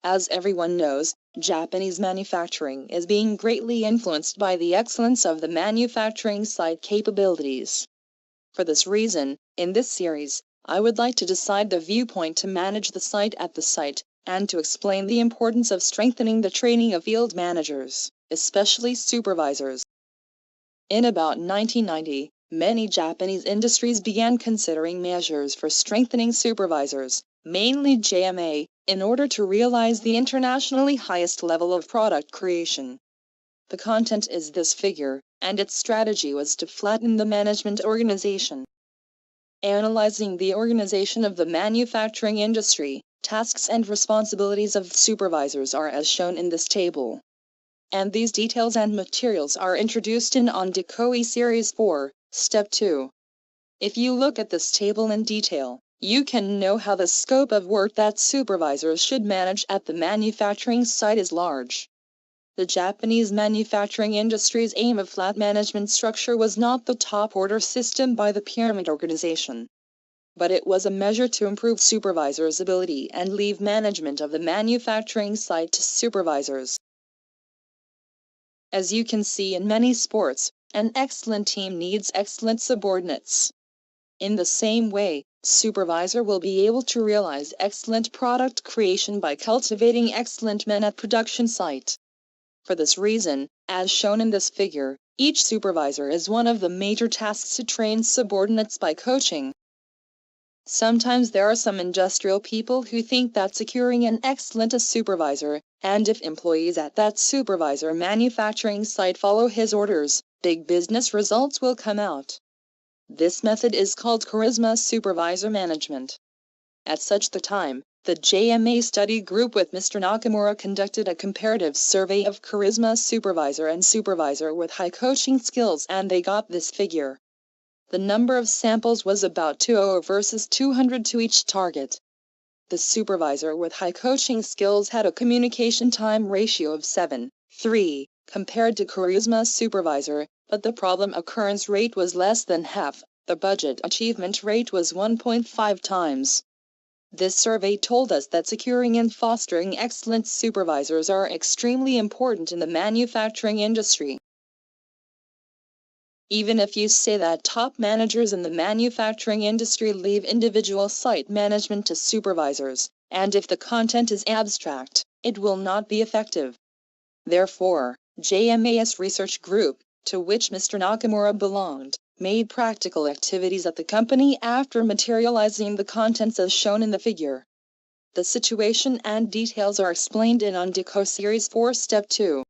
As everyone knows, Japanese manufacturing is being greatly influenced by the excellence of the manufacturing site capabilities. For this reason, in this series, I would like to decide the viewpoint to manage the site at the site, and to explain the importance of strengthening the training of field managers, especially supervisors. In about 1990, many Japanese industries began considering measures for strengthening supervisors, mainly JMA, in order to realize the internationally highest level of product creation. The content is this figure, and its strategy was to flatten the management organization. Analyzing the organization of the manufacturing industry, tasks and responsibilities of supervisors are as shown in this table. And these details and materials are introduced in on Dekoi Series 4, Step 2. If you look at this table in detail, you can know how the scope of work that supervisors should manage at the manufacturing site is large. The Japanese manufacturing industry's aim of flat management structure was not the top-order system by the pyramid organization, but it was a measure to improve supervisors' ability and leave management of the manufacturing site to supervisors. As you can see in many sports, an excellent team needs excellent subordinates. In the same way, supervisor will be able to realize excellent product creation by cultivating excellent men at production site. For this reason, as shown in this figure, each supervisor is one of the major tasks to train subordinates by coaching. Sometimes there are some industrial people who think that securing an excellent supervisor, and if employees at that supervisor manufacturing site follow his orders, big business results will come out. This method is called charisma supervisor management. At such the time, the JMA study group with Mr. Nakamura conducted a comparative survey of charisma supervisor and supervisor with high coaching skills, and they got this figure. The number of samples was about 200 versus 200 to each target. The supervisor with high coaching skills had a communication time ratio of 7:3 compared to charisma supervisor, but the problem occurrence rate was less than half. The budget achievement rate was 1.5 times. This survey told us that securing and fostering excellent supervisors are extremely important in the manufacturing industry. Even if you say that top managers in the manufacturing industry leave individual site management to supervisors, and if the content is abstract, it will not be effective. Therefore, JMA's research group, to which Mr. Nakamura belonged, made practical activities at the company after materializing the contents as shown in the figure. The situation and details are explained in on Dekoi Series 4 Step 2.